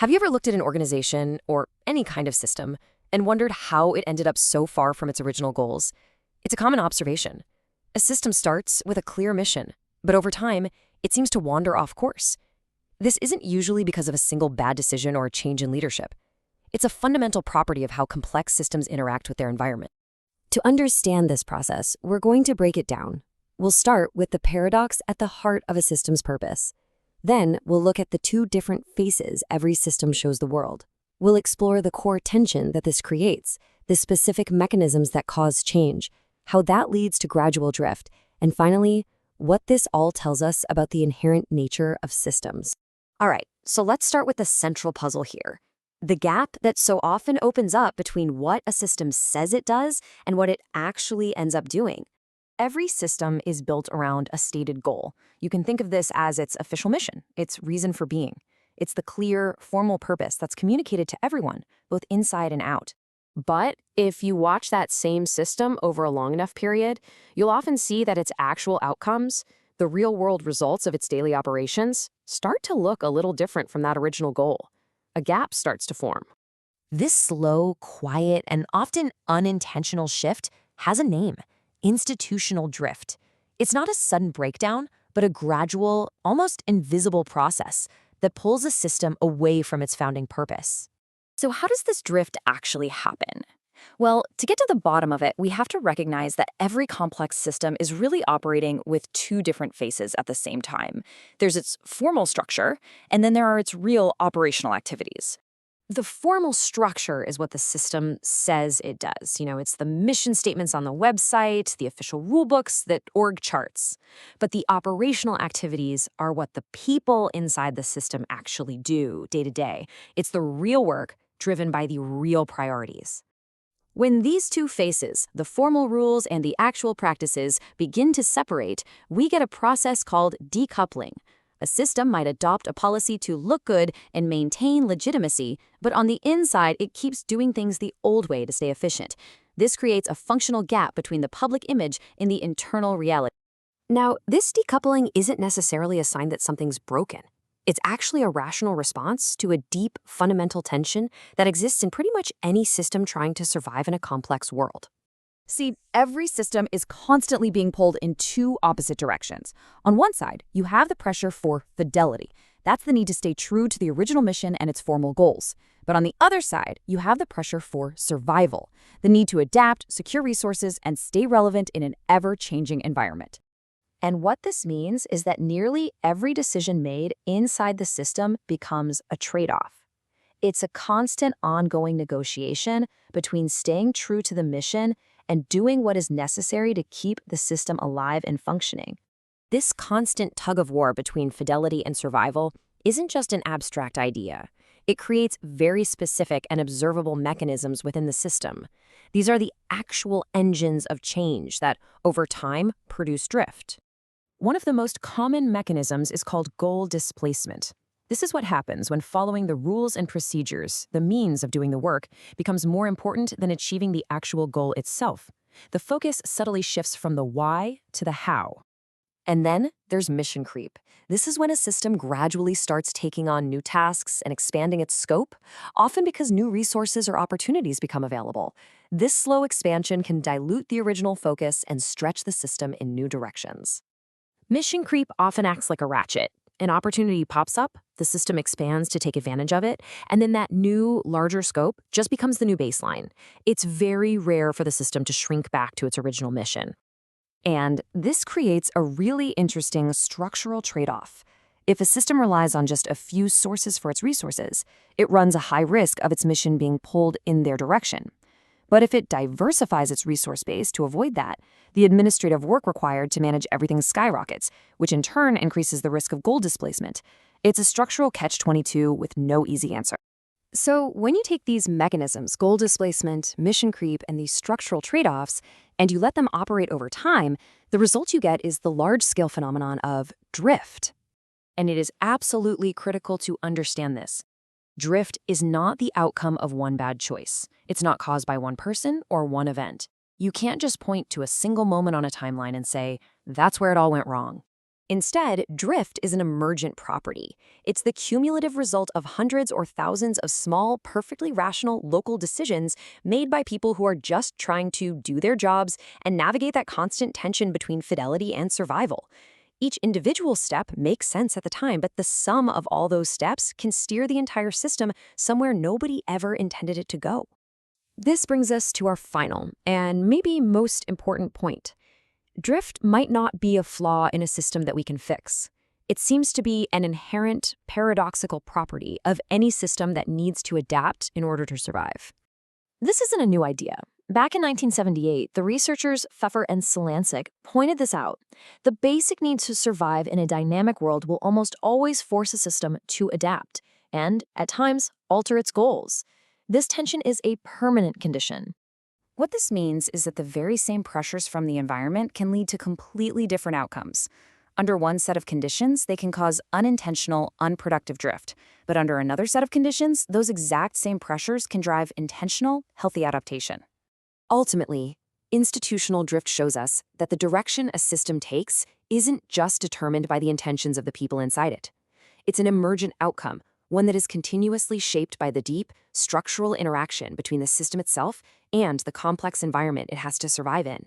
Have you ever looked at an organization or any kind of system and wondered how it ended up so far from its original goals? It's a common observation. A system starts with a clear mission, but over time, it seems to wander off course. This isn't usually because of a single bad decision or a change in leadership. It's a fundamental property of how complex systems interact with their environment. To understand this process, we're going to break it down. We'll start with the paradox at the heart of a system's purpose. Then, we'll look at the two different faces every system shows the world. We'll explore the core tension that this creates, the specific mechanisms that cause change, how that leads to gradual drift, and finally, what this all tells us about the inherent nature of systems. All right, so let's start with the central puzzle here. The gap that so often opens up between what a system says it does and what it actually ends up doing. Every system is built around a stated goal. You can think of this as its official mission, its reason for being. It's the clear, formal purpose that's communicated to everyone, both inside and out. But if you watch that same system over a long enough period, you'll often see that its actual outcomes, the real-world results of its daily operations, start to look a little different from that original goal. A gap starts to form. This slow, quiet, and often unintentional shift has a name: institutional drift. It's not a sudden breakdown, but a gradual, almost invisible process that pulls a system away from its founding purpose. So how does this drift actually happen? Well, to get to the bottom of it, we have to recognize that every complex system is really operating with two different faces at the same time. There's its formal structure, and then there are its real operational activities. The formal structure is what the system says it does. It's the mission statements on the website, the official rulebooks, the org charts. But the operational activities are what the people inside the system actually do day to day. It's the real work driven by the real priorities. When these two faces, the formal rules and the actual practices, begin to separate, we get a process called decoupling. A system might adopt a policy to look good and maintain legitimacy, but on the inside, it keeps doing things the old way to stay efficient. This creates a functional gap between the public image and the internal reality. Now, this decoupling isn't necessarily a sign that something's broken. It's actually a rational response to a deep, fundamental tension that exists in pretty much any system trying to survive in a complex world. See, every system is constantly being pulled in two opposite directions. On one side, you have the pressure for fidelity. That's the need to stay true to the original mission and its formal goals. But on the other side, you have the pressure for survival, the need to adapt, secure resources, and stay relevant in an ever-changing environment. And what this means is that nearly every decision made inside the system becomes a trade-off. It's a constant, ongoing negotiation between staying true to the mission and doing what is necessary to keep the system alive and functioning. This constant tug-of-war between fidelity and survival isn't just an abstract idea. It creates very specific and observable mechanisms within the system. These are the actual engines of change that, over time, produce drift. One of the most common mechanisms is called goal displacement. This is what happens when following the rules and procedures, the means of doing the work, becomes more important than achieving the actual goal itself. The focus subtly shifts from the why to the how. And then there's mission creep. This is when a system gradually starts taking on new tasks and expanding its scope, often because new resources or opportunities become available. This slow expansion can dilute the original focus and stretch the system in new directions. Mission creep often acts like a ratchet. An opportunity pops up, the system expands to take advantage of it, and then that new, larger scope just becomes the new baseline. It's very rare for the system to shrink back to its original mission. And this creates a really interesting structural trade-off. If a system relies on just a few sources for its resources, it runs a high risk of its mission being pulled in their direction. But if it diversifies its resource base to avoid that, the administrative work required to manage everything skyrockets, which in turn increases the risk of goal displacement. It's a structural catch-22 with no easy answer. So when you take these mechanisms, goal displacement, mission creep, and these structural trade-offs, and you let them operate over time, the result you get is the large-scale phenomenon of drift. And it is absolutely critical to understand this. Drift is not the outcome of one bad choice. It's not caused by one person or one event. You can't just point to a single moment on a timeline and say, that's where it all went wrong. Instead, drift is an emergent property. It's the cumulative result of hundreds or thousands of small, perfectly rational local decisions made by people who are just trying to do their jobs and navigate that constant tension between fidelity and survival. Each individual step makes sense at the time, but the sum of all those steps can steer the entire system somewhere nobody ever intended it to go. This brings us to our final, and maybe most important point. Drift might not be a flaw in a system that we can fix. It seems to be an inherent, paradoxical property of any system that needs to adapt in order to survive. This isn't a new idea. Back in 1978, the researchers Pfeffer and Solancic pointed this out. The basic need to survive in a dynamic world will almost always force a system to adapt and, at times, alter its goals. This tension is a permanent condition. What this means is that the very same pressures from the environment can lead to completely different outcomes. Under one set of conditions, they can cause unintentional, unproductive drift. But under another set of conditions, those exact same pressures can drive intentional, healthy adaptation. Ultimately, institutional drift shows us that the direction a system takes isn't just determined by the intentions of the people inside it. It's an emergent outcome, one that is continuously shaped by the deep, structural interaction between the system itself and the complex environment it has to survive in.